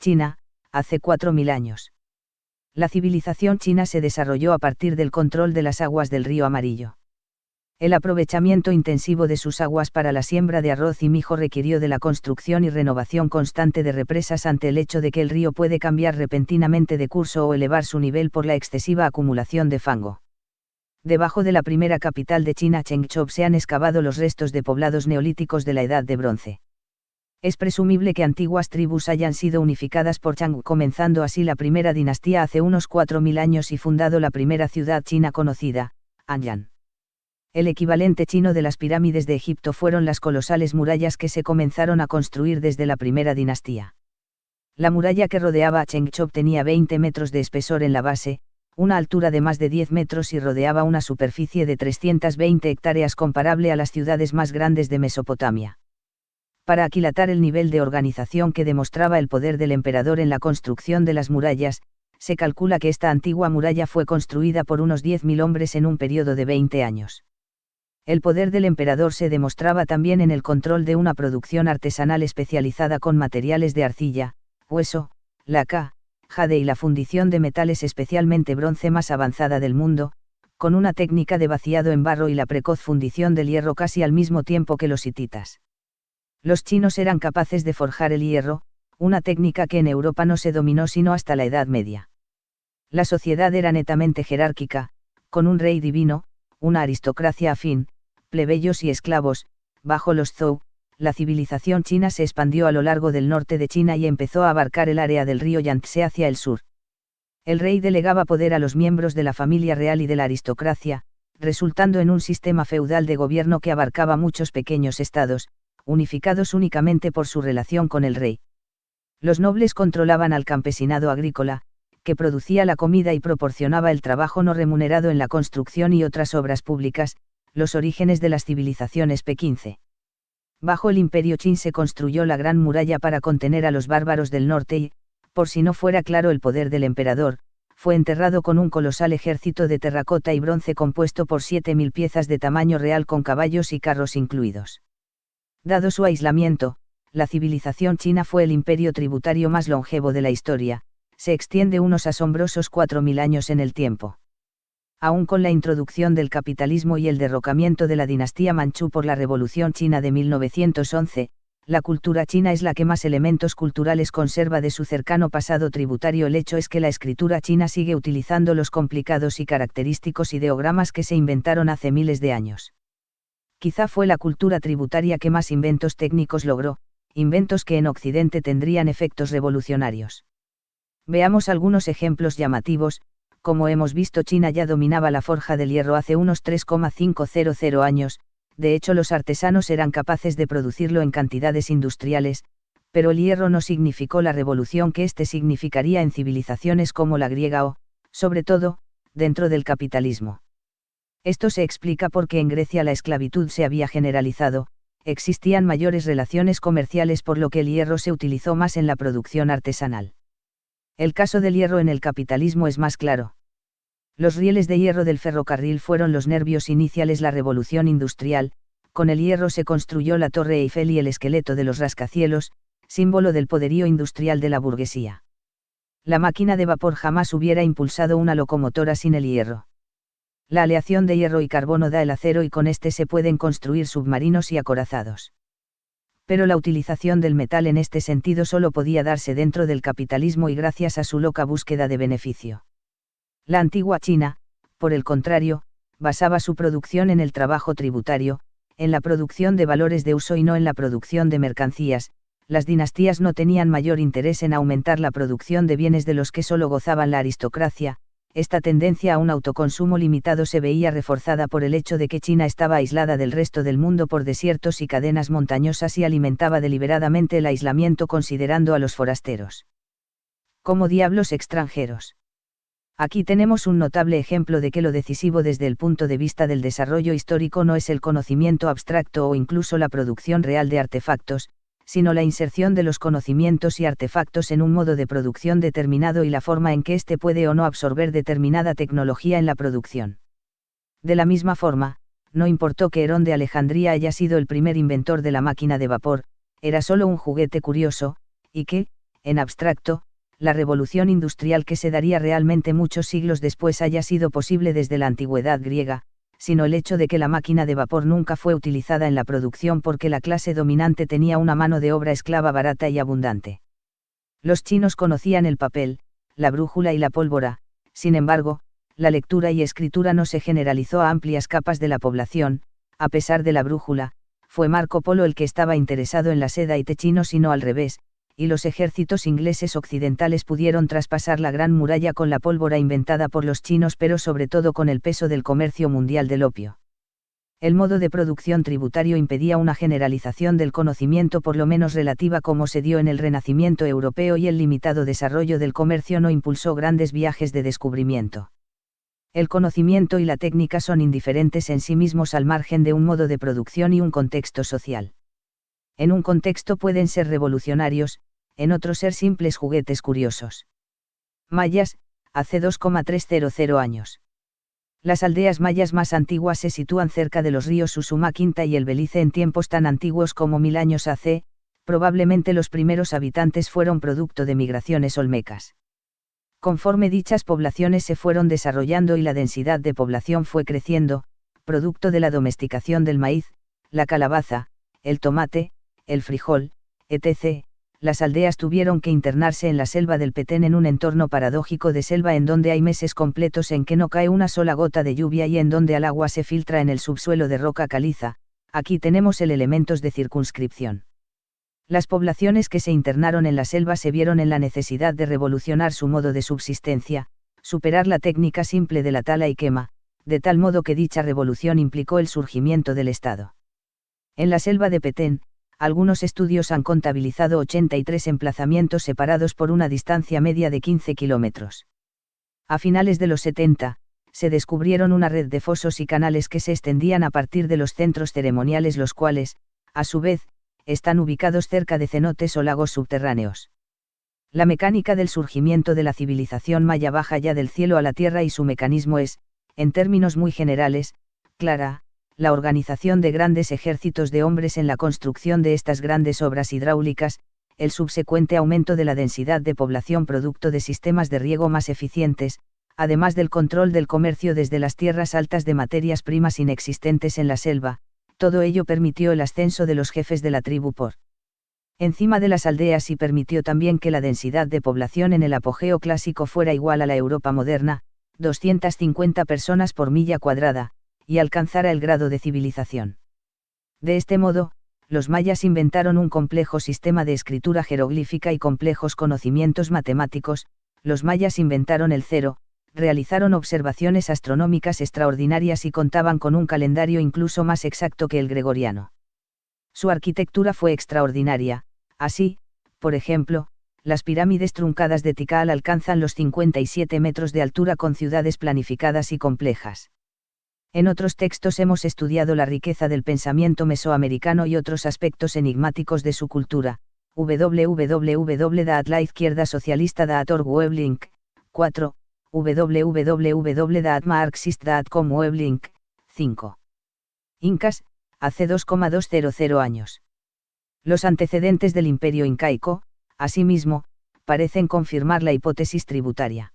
China, hace 4000 años. La civilización china se desarrolló a partir del control de las aguas del río Amarillo. El aprovechamiento intensivo de sus aguas para la siembra de arroz y mijo requirió de la construcción y renovación constante de represas ante el hecho de que el río puede cambiar repentinamente de curso o elevar su nivel por la excesiva acumulación de fango. Debajo de la primera capital de China, Chengchou, se han excavado los restos de poblados neolíticos de la Edad de Bronce. Es presumible que antiguas tribus hayan sido unificadas por Chang, comenzando así la primera dinastía hace unos 4000 años y fundado la primera ciudad china conocida, Anyang. El equivalente chino de las pirámides de Egipto fueron las colosales murallas que se comenzaron a construir desde la primera dinastía. La muralla que rodeaba a Chengchou tenía 20 metros de espesor en la base, una altura de más de 10 metros y rodeaba una superficie de 320 hectáreas comparable a las ciudades más grandes de Mesopotamia. Para aquilatar el nivel de organización que demostraba el poder del emperador en la construcción de las murallas, se calcula que esta antigua muralla fue construida por unos 10.000 hombres en un periodo de 20 años. El poder del emperador se demostraba también en el control de una producción artesanal especializada con materiales de arcilla, hueso, laca, jade y la fundición de metales especialmente bronce más avanzada del mundo, con una técnica de vaciado en barro y la precoz fundición del hierro casi al mismo tiempo que los hititas. Los chinos eran capaces de forjar el hierro, una técnica que en Europa no se dominó sino hasta la Edad Media. La sociedad era netamente jerárquica, con un rey divino, una aristocracia afín, plebeyos y esclavos. Bajo los Zhou, la civilización china se expandió a lo largo del norte de China y empezó a abarcar el área del río Yangtze hacia el sur. El rey delegaba poder a los miembros de la familia real y de la aristocracia, resultando en un sistema feudal de gobierno que abarcaba muchos pequeños estados, unificados únicamente por su relación con el rey. Los nobles controlaban al campesinado agrícola, que producía la comida y proporcionaba el trabajo no remunerado en la construcción y otras obras públicas, los orígenes de las civilizaciones P15. Bajo el Imperio Qin se construyó la Gran Muralla para contener a los bárbaros del norte y, por si no fuera claro el poder del emperador, fue enterrado con un colosal ejército de terracota y bronce compuesto por 7000 piezas de tamaño real con caballos y carros incluidos. Dado su aislamiento, la civilización china fue el imperio tributario más longevo de la historia, se extiende unos asombrosos 4000 años en el tiempo. Aún con la introducción del capitalismo y el derrocamiento de la dinastía Manchú por la Revolución China de 1911, la cultura china es la que más elementos culturales conserva de su cercano pasado tributario. El hecho es que la escritura china sigue utilizando los complicados y característicos ideogramas que se inventaron hace miles de años. Quizá fue la cultura tributaria que más inventos técnicos logró, inventos que en Occidente tendrían efectos revolucionarios. Veamos algunos ejemplos llamativos. Como hemos visto, China ya dominaba la forja del hierro hace unos 3,500 años, de hecho los artesanos eran capaces de producirlo en cantidades industriales, pero el hierro no significó la revolución que éste significaría en civilizaciones como la griega o, sobre todo, dentro del capitalismo. Esto se explica porque en Grecia la esclavitud se había generalizado, existían mayores relaciones comerciales por lo que el hierro se utilizó más en la producción artesanal. El caso del hierro en el capitalismo es más claro. Los rieles de hierro del ferrocarril fueron los nervios iniciales la revolución industrial, con el hierro se construyó la Torre Eiffel y el esqueleto de los rascacielos, símbolo del poderío industrial de la burguesía. La máquina de vapor jamás hubiera impulsado una locomotora sin el hierro. La aleación de hierro y carbono da el acero y con este se pueden construir submarinos y acorazados. Pero la utilización del metal en este sentido solo podía darse dentro del capitalismo y gracias a su loca búsqueda de beneficio. La antigua China, por el contrario, basaba su producción en el trabajo tributario, en la producción de valores de uso y no en la producción de mercancías. Las dinastías no tenían mayor interés en aumentar la producción de bienes de los que solo gozaban la aristocracia. Esta tendencia a un autoconsumo limitado se veía reforzada por el hecho de que China estaba aislada del resto del mundo por desiertos y cadenas montañosas y alimentaba deliberadamente el aislamiento considerando a los forasteros como diablos extranjeros. Aquí tenemos un notable ejemplo de que lo decisivo desde el punto de vista del desarrollo histórico no es el conocimiento abstracto o incluso la producción real de artefactos, sino la inserción de los conocimientos y artefactos en un modo de producción determinado y la forma en que éste puede o no absorber determinada tecnología en la producción. De la misma forma, no importó que Herón de Alejandría haya sido el primer inventor de la máquina de vapor, era solo un juguete curioso, y que, en abstracto, la revolución industrial que se daría realmente muchos siglos después haya sido posible desde la antigüedad griega, sino el hecho de que la máquina de vapor nunca fue utilizada en la producción porque la clase dominante tenía una mano de obra esclava barata y abundante. Los chinos conocían el papel, la brújula y la pólvora, sin embargo, la lectura y escritura no se generalizó a amplias capas de la población. A pesar de la brújula, fue Marco Polo el que estaba interesado en la seda y té chino, sino al revés, y los ejércitos ingleses occidentales pudieron traspasar la Gran Muralla con la pólvora inventada por los chinos, pero sobre todo con el peso del comercio mundial del opio. El modo de producción tributario impedía una generalización del conocimiento, por lo menos relativa, como se dio en el Renacimiento europeo, y el limitado desarrollo del comercio no impulsó grandes viajes de descubrimiento. El conocimiento y la técnica son indiferentes en sí mismos al margen de un modo de producción y un contexto social. En un contexto pueden ser revolucionarios, en otro ser simples juguetes curiosos. Mayas, hace 2,300 años. Las aldeas mayas más antiguas se sitúan cerca de los ríos Usumacinta y el Belice en tiempos tan antiguos como 1000 años hace. Probablemente los primeros habitantes fueron producto de migraciones olmecas. Conforme dichas poblaciones se fueron desarrollando y la densidad de población fue creciendo, producto de la domesticación del maíz, la calabaza, el tomate, el frijol, etc., las aldeas tuvieron que internarse en la selva del Petén, en un entorno paradójico de selva en donde hay meses completos en que no cae una sola gota de lluvia y en donde el agua se filtra en el subsuelo de roca caliza. Aquí tenemos el elementos de circunscripción. Las poblaciones que se internaron en la selva se vieron en la necesidad de revolucionar su modo de subsistencia, superar la técnica simple de la tala y quema, de tal modo que dicha revolución implicó el surgimiento del Estado. En la selva de Petén, algunos estudios han contabilizado 83 emplazamientos separados por una distancia media de 15 kilómetros. A finales de los 70, se descubrieron una red de fosos y canales que se extendían a partir de los centros ceremoniales, los cuales, a su vez, están ubicados cerca de cenotes o lagos subterráneos. La mecánica del surgimiento de la civilización maya baja ya del cielo a la tierra, y su mecanismo es, en términos muy generales, clara: la organización de grandes ejércitos de hombres en la construcción de estas grandes obras hidráulicas, el subsecuente aumento de la densidad de población producto de sistemas de riego más eficientes, además del control del comercio desde las tierras altas de materias primas inexistentes en la selva. Todo ello permitió el ascenso de los jefes de la tribu por encima de las aldeas y permitió también que la densidad de población en el apogeo clásico fuera igual a la Europa moderna, 250 personas por milla cuadrada, y alcanzara el grado de civilización. De este modo, los mayas inventaron un complejo sistema de escritura jeroglífica y complejos conocimientos matemáticos. Los mayas inventaron el cero, realizaron observaciones astronómicas extraordinarias y contaban con un calendario incluso más exacto que el gregoriano. Su arquitectura fue extraordinaria. Así, por ejemplo, las pirámides truncadas de Tikal alcanzan los 57 metros de altura, con ciudades planificadas y complejas. En otros textos hemos estudiado la riqueza del pensamiento mesoamericano y otros aspectos enigmáticos de su cultura. www.la izquierda-socialista.org weblink 4. www.marxist.com weblink 5. Incas, hace 2,200 años. Los antecedentes del imperio incaico, asimismo, parecen confirmar la hipótesis tributaria.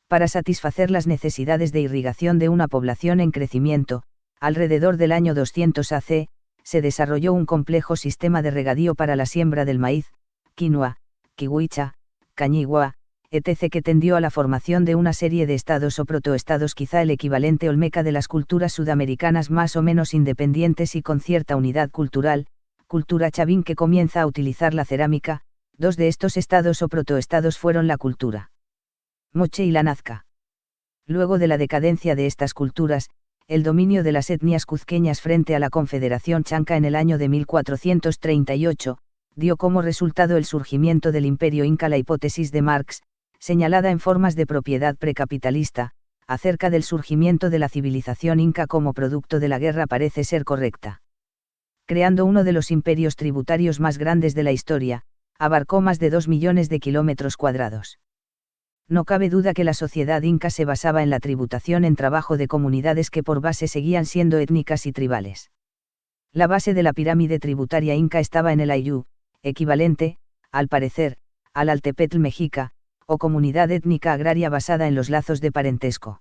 Para satisfacer las necesidades de irrigación de una población en crecimiento, alrededor del año 200 AC, se desarrolló un complejo sistema de regadío para la siembra del maíz, quinoa, kiwicha, cañigua, etc., que tendió a la formación de una serie de estados o protoestados, quizá el equivalente olmeca de las culturas sudamericanas más o menos independientes y con cierta unidad cultural. Cultura chavín, que comienza a utilizar la cerámica. Dos de estos estados o protoestados fueron la cultura moche y la nazca. Luego de la decadencia de estas culturas, el dominio de las etnias cuzqueñas frente a la Confederación Chanca en el año de 1438, dio como resultado el surgimiento del imperio inca. La hipótesis de Marx, señalada en Formas de propiedad precapitalista, acerca del surgimiento de la civilización inca como producto de la guerra, parece ser correcta. Creando uno de los imperios tributarios más grandes de la historia, abarcó más de 2 millones de kilómetros cuadrados. No cabe duda que la sociedad inca se basaba en la tributación en trabajo de comunidades que por base seguían siendo étnicas y tribales. La base de la pirámide tributaria inca estaba en el ayllú, equivalente, al parecer, Alaltepetl mexica, o comunidad étnica agraria basada en los lazos de parentesco.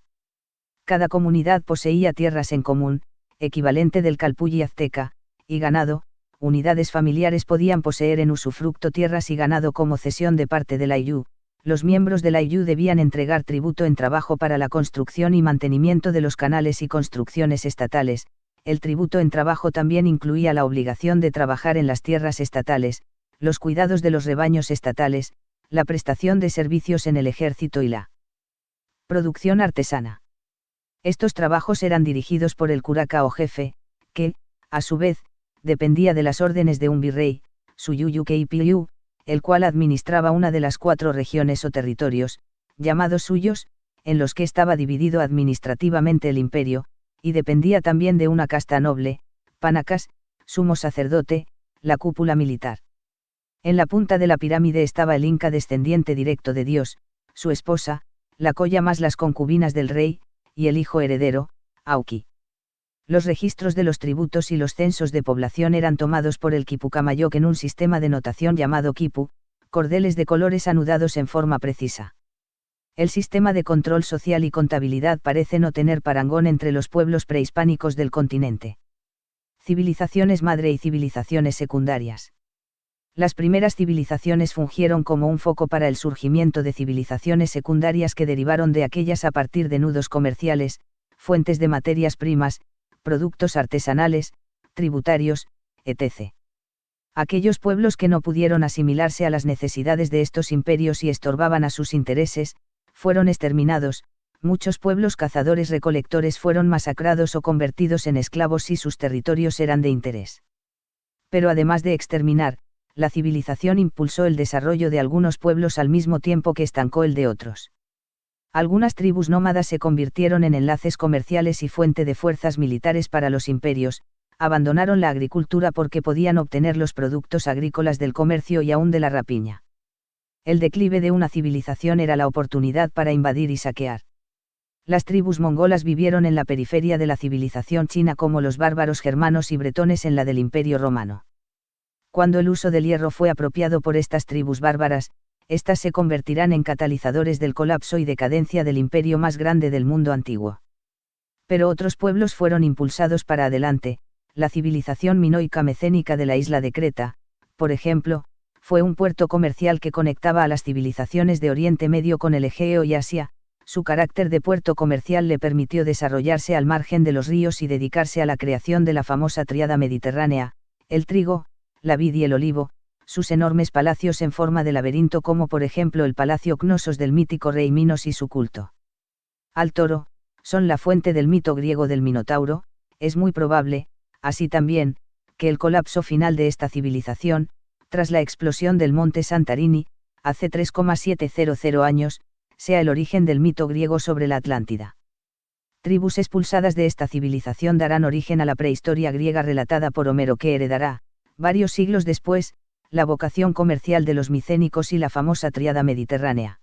Cada comunidad poseía tierras en común, equivalente del calpulli azteca, y ganado. Unidades familiares podían poseer en usufructo tierras y ganado como cesión de parte del ayllu. Los miembros del ayllu debían entregar tributo en trabajo para la construcción y mantenimiento de los canales y construcciones estatales. El tributo en trabajo también incluía la obligación de trabajar en las tierras estatales, los cuidados de los rebaños estatales, la prestación de servicios en el ejército y la producción artesana. Estos trabajos eran dirigidos por el curaca o jefe, que, a su vez, dependía de las órdenes de un virrey, suyuyukeipiyu, el cual administraba una de las 4 regiones o territorios, llamados suyos, en los que estaba dividido administrativamente el imperio, y dependía también de una casta noble, panakas, sumo sacerdote, la cúpula militar. En la punta de la pirámide estaba el inca descendiente directo de Dios, su esposa, la colla más las concubinas del rey, y el hijo heredero, Auki. Los registros de los tributos y los censos de población eran tomados por el Quipucamayok en un sistema de notación llamado Quipu, cordeles de colores anudados en forma precisa. El sistema de control social y contabilidad parece no tener parangón entre los pueblos prehispánicos del continente. Civilizaciones madre y civilizaciones secundarias. Las primeras civilizaciones fungieron como un foco para el surgimiento de civilizaciones secundarias que derivaron de aquellas a partir de nudos comerciales, fuentes de materias primas, productos artesanales, tributarios, etc. Aquellos pueblos que no pudieron asimilarse a las necesidades de estos imperios y estorbaban a sus intereses, fueron exterminados. Muchos pueblos cazadores-recolectores fueron masacrados o convertidos en esclavos si sus territorios eran de interés. Pero además de exterminar, la civilización impulsó el desarrollo de algunos pueblos al mismo tiempo que estancó el de otros. Algunas tribus nómadas se convirtieron en enlaces comerciales y fuente de fuerzas militares para los imperios, abandonaron la agricultura porque podían obtener los productos agrícolas del comercio y aún de la rapiña. El declive de una civilización era la oportunidad para invadir y saquear. Las tribus mongolas vivieron en la periferia de la civilización china como los bárbaros germanos y bretones en la del Imperio Romano. Cuando el uso del hierro fue apropiado por estas tribus bárbaras, éstas se convertirán en catalizadores del colapso y decadencia del imperio más grande del mundo antiguo. Pero otros pueblos fueron impulsados para adelante. La civilización minoica mecénica de la isla de Creta, por ejemplo, fue un puerto comercial que conectaba a las civilizaciones de Oriente Medio con el Egeo y Asia. Su carácter de puerto comercial le permitió desarrollarse al margen de los ríos y dedicarse a la creación de la famosa tríada mediterránea, el trigo, la vid y el olivo, sus enormes palacios en forma de laberinto como por ejemplo el Palacio Cnosos del mítico rey Minos y su culto al toro, son la fuente del mito griego del Minotauro. Es muy probable, así también, que el colapso final de esta civilización, tras la explosión del monte Santarini, hace 3,700 años, sea el origen del mito griego sobre la Atlántida. Tribus expulsadas de esta civilización darán origen a la prehistoria griega relatada por Homero, que heredará, varios siglos después, la vocación comercial de los micénicos y la famosa tríada mediterránea.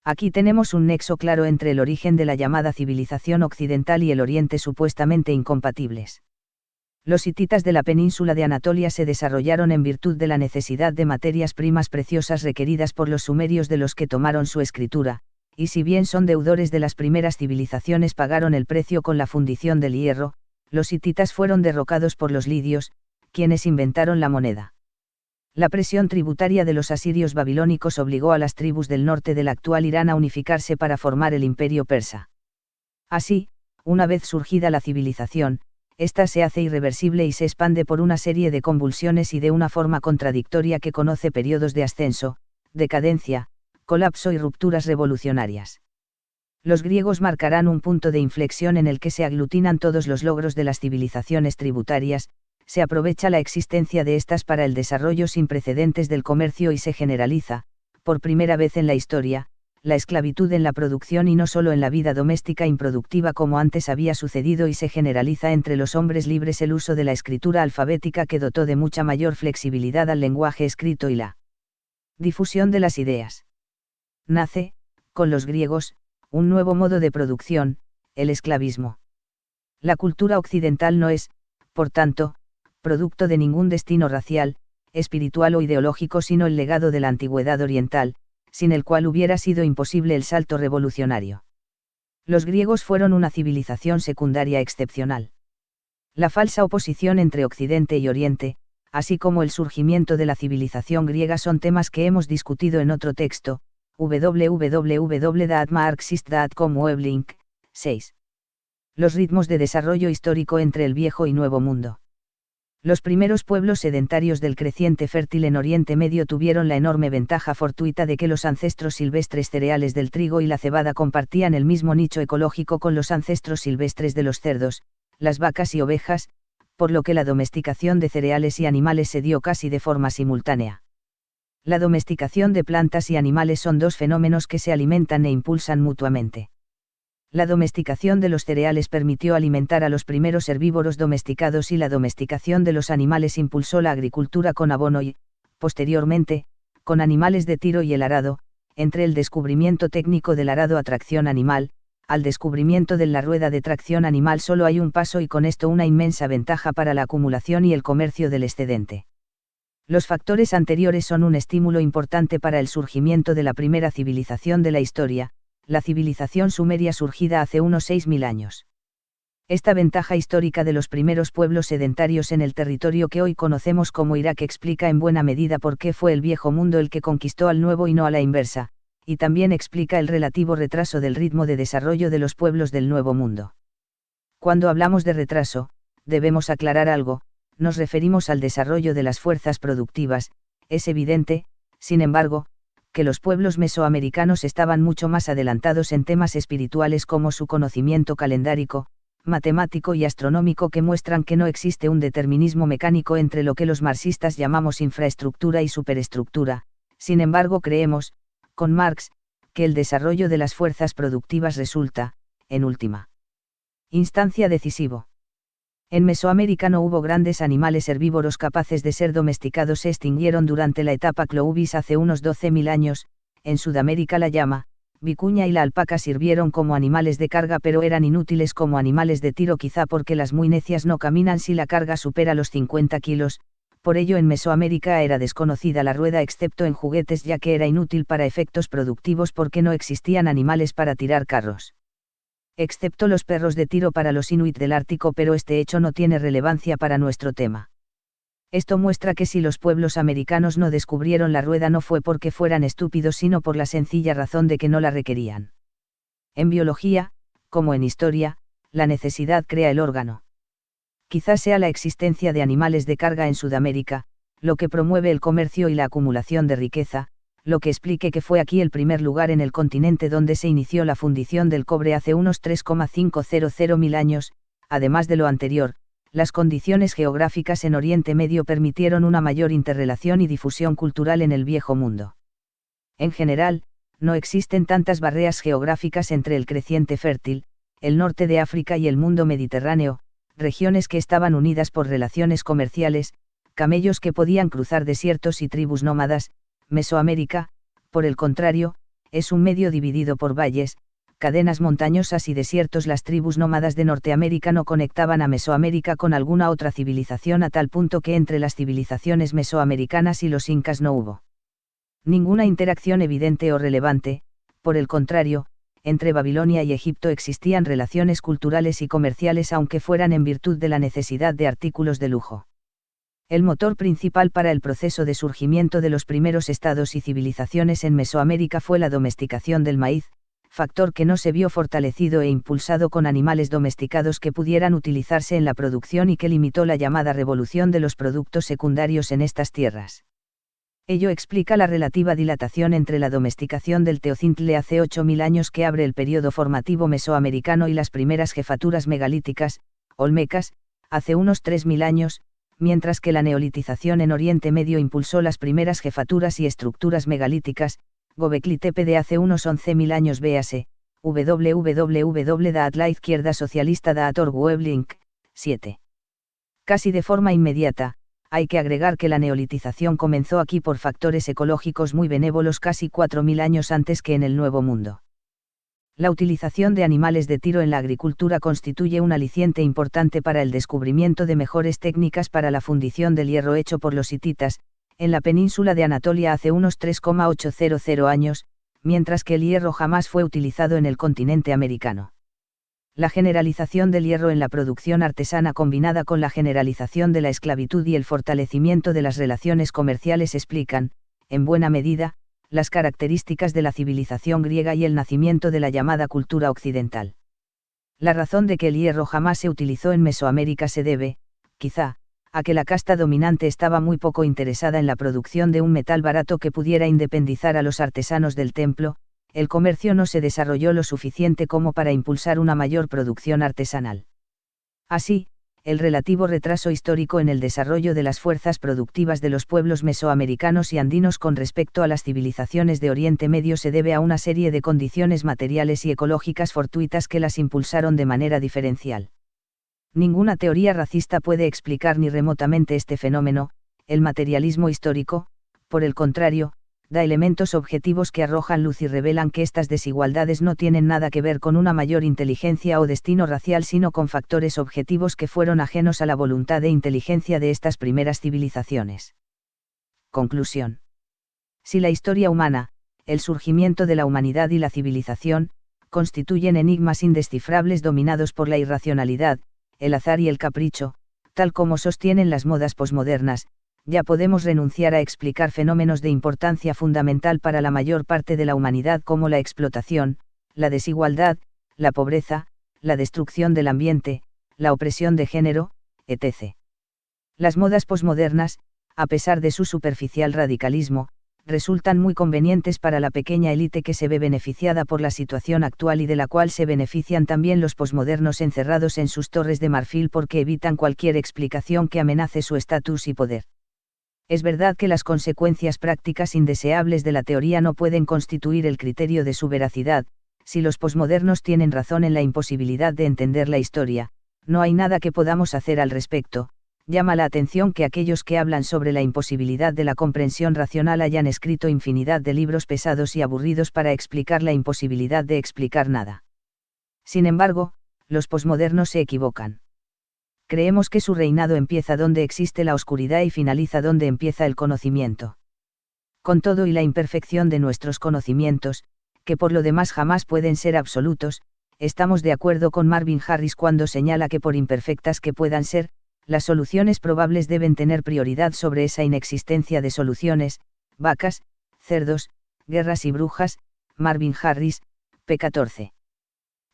Aquí tenemos un nexo claro entre el origen de la llamada civilización occidental y el oriente supuestamente incompatibles. Los hititas de la península de Anatolia se desarrollaron en virtud de la necesidad de materias primas preciosas requeridas por los sumerios de los que tomaron su escritura, y si bien son deudores de las primeras civilizaciones, pagaron el precio con la fundición del hierro. Los hititas fueron derrocados por los lidios, quienes inventaron la moneda. La presión tributaria de los asirios babilónicos obligó a las tribus del norte del actual Irán a unificarse para formar el imperio persa. Así, una vez surgida la civilización, ésta se hace irreversible y se expande por una serie de convulsiones y de una forma contradictoria que conoce periodos de ascenso, decadencia, colapso y rupturas revolucionarias. Los griegos marcarán un punto de inflexión en el que se aglutinan todos los logros de las civilizaciones tributarias, se aprovecha la existencia de estas para el desarrollo sin precedentes del comercio y se generaliza, por primera vez en la historia, la esclavitud en la producción y no solo en la vida doméstica improductiva como antes había sucedido, y se generaliza entre los hombres libres el uso de la escritura alfabética que dotó de mucha mayor flexibilidad al lenguaje escrito y la difusión de las ideas. Nace, con los griegos, un nuevo modo de producción, el esclavismo. La cultura occidental no es, por tanto, producto de ningún destino racial, espiritual o ideológico sino el legado de la antigüedad oriental, sin el cual hubiera sido imposible el salto revolucionario. Los griegos fueron una civilización secundaria excepcional. La falsa oposición entre Occidente y Oriente, así como el surgimiento de la civilización griega son temas que hemos discutido en otro texto, www.marxist.com Weblink, 6. Los ritmos de desarrollo histórico entre el Viejo y Nuevo Mundo. Los primeros pueblos sedentarios del creciente fértil en Oriente Medio tuvieron la enorme ventaja fortuita de que los ancestros silvestres cereales del trigo y la cebada compartían el mismo nicho ecológico con los ancestros silvestres de los cerdos, las vacas y ovejas, por lo que la domesticación de cereales y animales se dio casi de forma simultánea. La domesticación de plantas y animales son dos fenómenos que se alimentan e impulsan mutuamente. La domesticación de los cereales permitió alimentar a los primeros herbívoros domesticados y la domesticación de los animales impulsó la agricultura con abono y, posteriormente, con animales de tiro y el arado, entre el descubrimiento técnico del arado a tracción animal, al descubrimiento de la rueda de tracción animal solo hay un paso y con esto una inmensa ventaja para la acumulación y el comercio del excedente. Los factores anteriores son un estímulo importante para el surgimiento de la primera civilización de la historia, la civilización sumeria surgida hace unos 6.000 años. Esta ventaja histórica de los primeros pueblos sedentarios en el territorio que hoy conocemos como Irak explica en buena medida por qué fue el Viejo Mundo el que conquistó al Nuevo y no a la inversa, y también explica el relativo retraso del ritmo de desarrollo de los pueblos del Nuevo Mundo. Cuando hablamos de retraso, debemos aclarar algo, nos referimos al desarrollo de las fuerzas productivas, es evidente, sin embargo, que los pueblos mesoamericanos estaban mucho más adelantados en temas espirituales como su conocimiento calendárico, matemático y astronómico que muestran que no existe un determinismo mecánico entre lo que los marxistas llamamos infraestructura y superestructura, sin embargo creemos, con Marx, que el desarrollo de las fuerzas productivas resulta, en última instancia decisivo. En Mesoamérica no hubo grandes animales herbívoros capaces de ser domesticados, se extinguieron durante la etapa Clovis hace unos 12.000 años, en Sudamérica la llama, vicuña y la alpaca sirvieron como animales de carga pero eran inútiles como animales de tiro quizá porque las muy necias no caminan si la carga supera los 50 kilos, por ello en Mesoamérica era desconocida la rueda excepto en juguetes ya que era inútil para efectos productivos porque no existían animales para tirar carros. Excepto los perros de tiro para los inuit del Ártico, pero este hecho no tiene relevancia para nuestro tema. Esto muestra que si los pueblos americanos no descubrieron la rueda no fue porque fueran estúpidos sino por la sencilla razón de que no la requerían. En biología, como en historia, la necesidad crea el órgano. Quizás sea la existencia de animales de carga en Sudamérica, lo que promueve el comercio y la acumulación de riqueza, lo que explique que fue aquí el primer lugar en el continente donde se inició la fundición del cobre hace unos 3,500.000 años, además de lo anterior, las condiciones geográficas en Oriente Medio permitieron una mayor interrelación y difusión cultural en el Viejo Mundo. En general, no existen tantas barreras geográficas entre el creciente fértil, el norte de África y el mundo mediterráneo, regiones que estaban unidas por relaciones comerciales, camellos que podían cruzar desiertos y tribus nómadas. Mesoamérica, por el contrario, es un medio dividido por valles, cadenas montañosas y desiertos. Las tribus nómadas de Norteamérica no conectaban a Mesoamérica con alguna otra civilización a tal punto que entre las civilizaciones mesoamericanas y los incas no hubo ninguna interacción evidente o relevante, por el contrario, entre Babilonia y Egipto existían relaciones culturales y comerciales aunque fueran en virtud de la necesidad de artículos de lujo. El motor principal para el proceso de surgimiento de los primeros estados y civilizaciones en Mesoamérica fue la domesticación del maíz, factor que no se vio fortalecido e impulsado con animales domesticados que pudieran utilizarse en la producción y que limitó la llamada revolución de los productos secundarios en estas tierras. Ello explica la relativa dilatación entre la domesticación del teocintle hace 8.000 años que abre el periodo formativo mesoamericano y las primeras jefaturas megalíticas, olmecas, hace unos 3.000 años, mientras que la neolitización en Oriente Medio impulsó las primeras jefaturas y estructuras megalíticas, Gobekli Tepe de hace unos 11.000 años véase, www.laizquierdasocialista.org Weblink, 7. Casi de forma inmediata, hay que agregar que la neolitización comenzó aquí por factores ecológicos muy benévolos casi 4.000 años antes que en el Nuevo Mundo. La utilización de animales de tiro en la agricultura constituye un aliciente importante para el descubrimiento de mejores técnicas para la fundición del hierro hecho por los hititas, en la península de Anatolia hace unos 3,800 años, mientras que el hierro jamás fue utilizado en el continente americano. La generalización del hierro en la producción artesana combinada con la generalización de la esclavitud y el fortalecimiento de las relaciones comerciales explican, en buena medida, las características de la civilización griega y el nacimiento de la llamada cultura occidental. La razón de que el hierro jamás se utilizó en Mesoamérica se debe, quizá, a que la casta dominante estaba muy poco interesada en la producción de un metal barato que pudiera independizar a los artesanos del templo. El comercio no se desarrolló lo suficiente como para impulsar una mayor producción artesanal. Así, el relativo retraso histórico en el desarrollo de las fuerzas productivas de los pueblos mesoamericanos y andinos con respecto a las civilizaciones de Oriente Medio se debe a una serie de condiciones materiales y ecológicas fortuitas que las impulsaron de manera diferencial. Ninguna teoría racista puede explicar ni remotamente este fenómeno. El materialismo histórico, por el contrario, da elementos objetivos que arrojan luz y revelan que estas desigualdades no tienen nada que ver con una mayor inteligencia o destino racial, sino con factores objetivos que fueron ajenos a la voluntad e inteligencia de estas primeras civilizaciones. Conclusión. Si la historia humana, el surgimiento de la humanidad y la civilización, constituyen enigmas indescifrables dominados por la irracionalidad, el azar y el capricho, tal como sostienen las modas posmodernas, ya podemos renunciar a explicar fenómenos de importancia fundamental para la mayor parte de la humanidad como la explotación, la desigualdad, la pobreza, la destrucción del ambiente, la opresión de género, etc. Las modas posmodernas, a pesar de su superficial radicalismo, resultan muy convenientes para la pequeña élite que se ve beneficiada por la situación actual y de la cual se benefician también los posmodernos encerrados en sus torres de marfil porque evitan cualquier explicación que amenace su estatus y poder. Es verdad que las consecuencias prácticas indeseables de la teoría no pueden constituir el criterio de su veracidad. Si los posmodernos tienen razón en la imposibilidad de entender la historia, no hay nada que podamos hacer al respecto. Llama la atención que aquellos que hablan sobre la imposibilidad de la comprensión racional hayan escrito infinidad de libros pesados y aburridos para explicar la imposibilidad de explicar nada. Sin embargo, los posmodernos se equivocan. Creemos que su reinado empieza donde existe la oscuridad y finaliza donde empieza el conocimiento. Con todo y la imperfección de nuestros conocimientos, que por lo demás jamás pueden ser absolutos, estamos de acuerdo con Marvin Harris cuando señala que por imperfectas que puedan ser, las soluciones probables deben tener prioridad sobre esa inexistencia de soluciones. Vacas, cerdos, guerras y brujas. Marvin Harris, p. 14.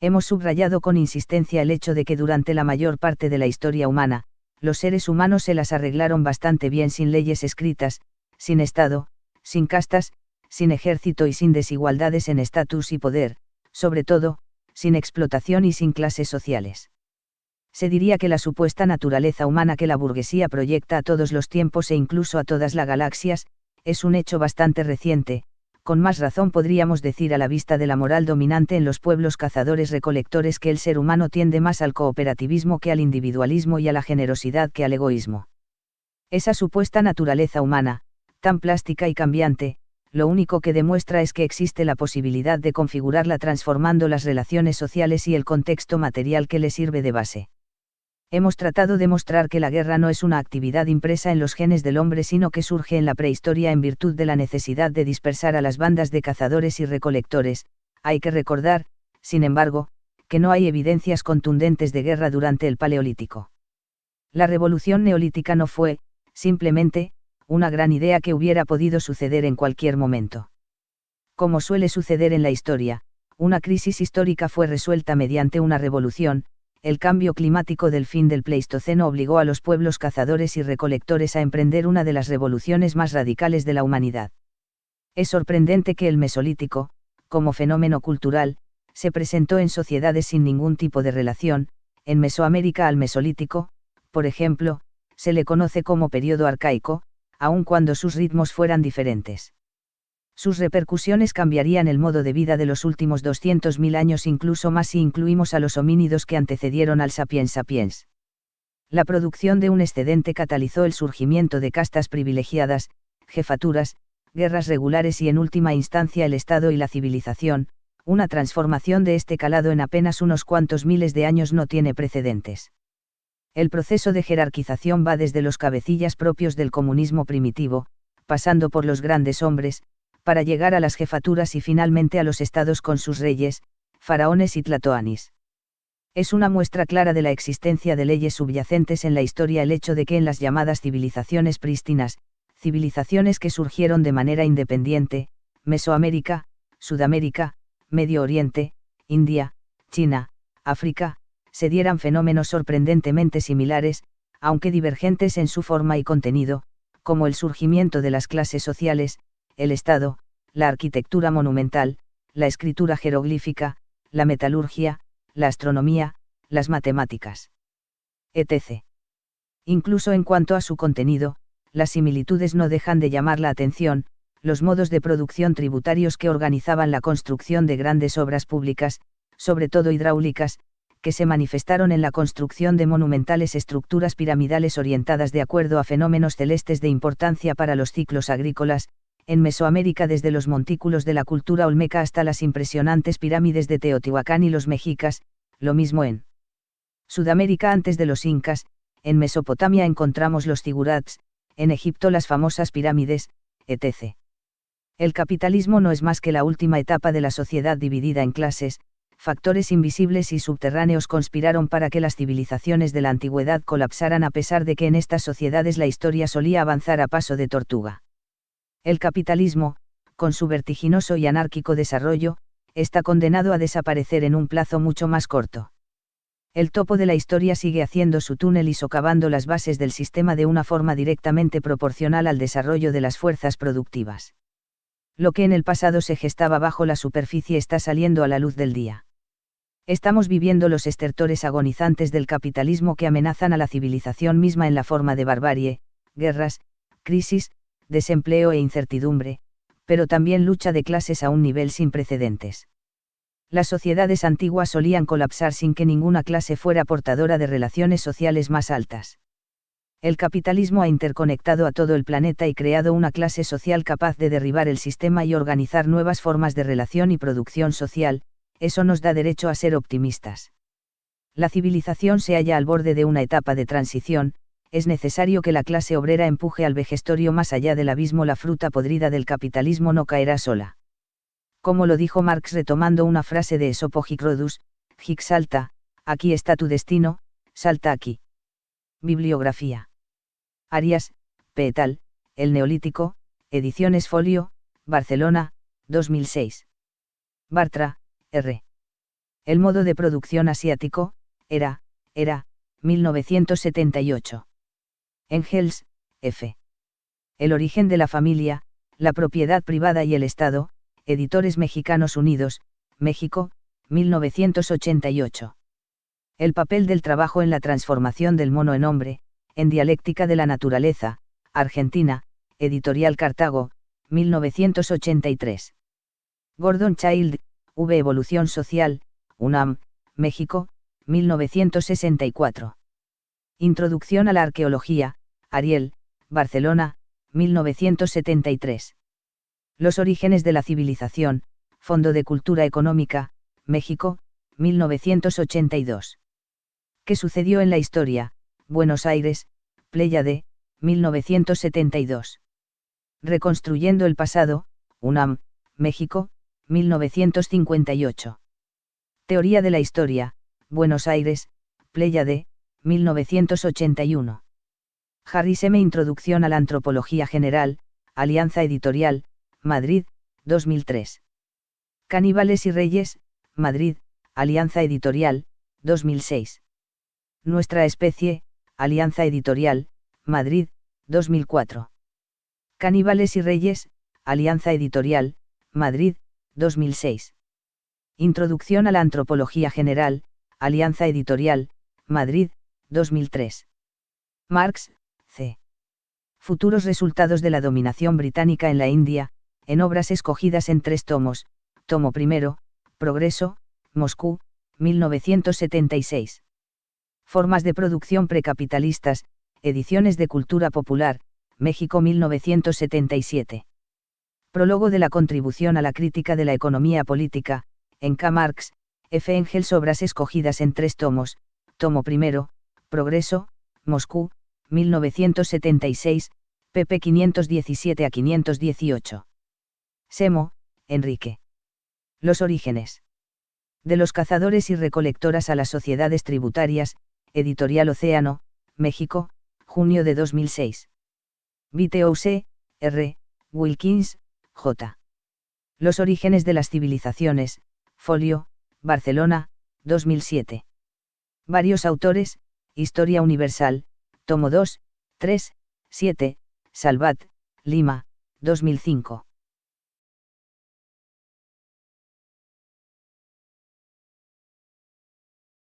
Hemos subrayado con insistencia el hecho de que durante la mayor parte de la historia humana, los seres humanos se las arreglaron bastante bien sin leyes escritas, sin Estado, sin castas, sin ejército y sin desigualdades en estatus y poder, sobre todo, sin explotación y sin clases sociales. Se diría que la supuesta naturaleza humana que la burguesía proyecta a todos los tiempos e incluso a todas las galaxias, es un hecho bastante reciente. Con más razón podríamos decir a la vista de la moral dominante en los pueblos cazadores-recolectores que el ser humano tiende más al cooperativismo que al individualismo y a la generosidad que al egoísmo. Esa supuesta naturaleza humana, tan plástica y cambiante, lo único que demuestra es que existe la posibilidad de configurarla transformando las relaciones sociales y el contexto material que le sirve de base. Hemos tratado de mostrar que la guerra no es una actividad impresa en los genes del hombre, sino que surge en la prehistoria en virtud de la necesidad de dispersar a las bandas de cazadores y recolectores. Hay que recordar, sin embargo, que no hay evidencias contundentes de guerra durante el Paleolítico. La revolución neolítica no fue, simplemente, una gran idea que hubiera podido suceder en cualquier momento. Como suele suceder en la historia, una crisis histórica fue resuelta mediante una revolución. El cambio climático del fin del Pleistoceno obligó a los pueblos cazadores y recolectores a emprender una de las revoluciones más radicales de la humanidad. Es sorprendente que el Mesolítico, como fenómeno cultural, se presentó en sociedades sin ningún tipo de relación. En Mesoamérica al Mesolítico, por ejemplo, se le conoce como período arcaico, aun cuando sus ritmos fueran diferentes. Sus repercusiones cambiarían el modo de vida de los últimos 200.000 años, incluso más si incluimos a los homínidos que antecedieron al sapiens sapiens. La producción de un excedente catalizó el surgimiento de castas privilegiadas, jefaturas, guerras regulares y en última instancia el Estado y la civilización. Una transformación de este calado en apenas unos cuantos miles de años no tiene precedentes. El proceso de jerarquización va desde los cabecillas propios del comunismo primitivo, pasando por los grandes hombres, para llegar a las jefaturas y finalmente a los estados con sus reyes, faraones y tlatoanis. Es una muestra clara de la existencia de leyes subyacentes en la historia el hecho de que en las llamadas civilizaciones prístinas, civilizaciones que surgieron de manera independiente, Mesoamérica, Sudamérica, Medio Oriente, India, China, África, se dieran fenómenos sorprendentemente similares, aunque divergentes en su forma y contenido, como el surgimiento de las clases sociales, el Estado, la arquitectura monumental, la escritura jeroglífica, la metalurgia, la astronomía, las matemáticas, etc. Incluso en cuanto a su contenido, las similitudes no dejan de llamar la atención, los modos de producción tributarios que organizaban la construcción de grandes obras públicas, sobre todo hidráulicas, que se manifestaron en la construcción de monumentales estructuras piramidales orientadas de acuerdo a fenómenos celestes de importancia para los ciclos agrícolas, en Mesoamérica desde los montículos de la cultura olmeca hasta las impresionantes pirámides de Teotihuacán y los mexicas, lo mismo en Sudamérica antes de los incas, en Mesopotamia encontramos los zigurats, en Egipto las famosas pirámides, etc. El capitalismo no es más que la última etapa de la sociedad dividida en clases, factores invisibles y subterráneos conspiraron para que las civilizaciones de la antigüedad colapsaran a pesar de que en estas sociedades la historia solía avanzar a paso de tortuga. El capitalismo, con su vertiginoso y anárquico desarrollo, está condenado a desaparecer en un plazo mucho más corto. El topo de la historia sigue haciendo su túnel y socavando las bases del sistema de una forma directamente proporcional al desarrollo de las fuerzas productivas. Lo que en el pasado se gestaba bajo la superficie está saliendo a la luz del día. Estamos viviendo los estertores agonizantes del capitalismo que amenazan a la civilización misma en la forma de barbarie, guerras, crisis, desempleo e incertidumbre, pero también lucha de clases a un nivel sin precedentes. Las sociedades antiguas solían colapsar sin que ninguna clase fuera portadora de relaciones sociales más altas. El capitalismo ha interconectado a todo el planeta y creado una clase social capaz de derribar el sistema y organizar nuevas formas de relación y producción social, eso nos da derecho a ser optimistas. La civilización se halla al borde de una etapa de transición, es necesario que la clase obrera empuje al vejestorio más allá del abismo. La fruta podrida del capitalismo no caerá sola. Como lo dijo Marx retomando una frase de Esopo Hic Rhodus, Hic salta, aquí está tu destino, salta aquí. Bibliografía. Arias, P. et al., El Neolítico, Ediciones Folio, Barcelona, 2006. Bartra, R. El modo de producción asiático, era, 1978. Engels, F. El origen de la familia, la propiedad privada y el Estado, Editores Mexicanos Unidos, México, 1988. El papel del trabajo en la transformación del mono en hombre, en Dialéctica de la Naturaleza, Argentina, Editorial Cartago, 1983. Gordon Child, V. Evolución Social, UNAM, México, 1964. Introducción a la Arqueología, Ariel, Barcelona, 1973. Los orígenes de la civilización, Fondo de Cultura Económica, México, 1982. ¿Qué sucedió en la historia? Buenos Aires, Pléyade, 1972. Reconstruyendo el pasado, UNAM, México, 1958. Teoría de la historia, Buenos Aires, Pléyade, 1981. Harris M. Introducción a la Antropología General, Alianza Editorial, Madrid, 2003. Caníbales y Reyes, Madrid, Alianza Editorial, 2006. Nuestra especie, Alianza Editorial, Madrid, 2004. Caníbales y Reyes, Alianza Editorial, Madrid, 2006. Introducción a la Antropología General, Alianza Editorial, Madrid, 2003. Marx, C. Futuros resultados de la dominación británica en la India, en obras escogidas en 3 tomos, tomo primero, Progreso, Moscú, 1976. Formas de producción precapitalistas, Ediciones de Cultura Popular, México 1977. Prólogo de la contribución a la crítica de la economía política, en K. Marx, F. Engels. Obras escogidas en 3 tomos, tomo primero, Progreso, Moscú, 1976, pp 517 a 518. Semo, Enrique. Los orígenes. De los cazadores y recolectoras a las sociedades tributarias, Editorial Océano, México, junio de 2006. Whitehouse, R., Wilkins, J. Los orígenes de las civilizaciones, Folio, Barcelona, 2007. Varios autores, Historia Universal, tomo 2, 3, 7, Salvat, Lima, 2005.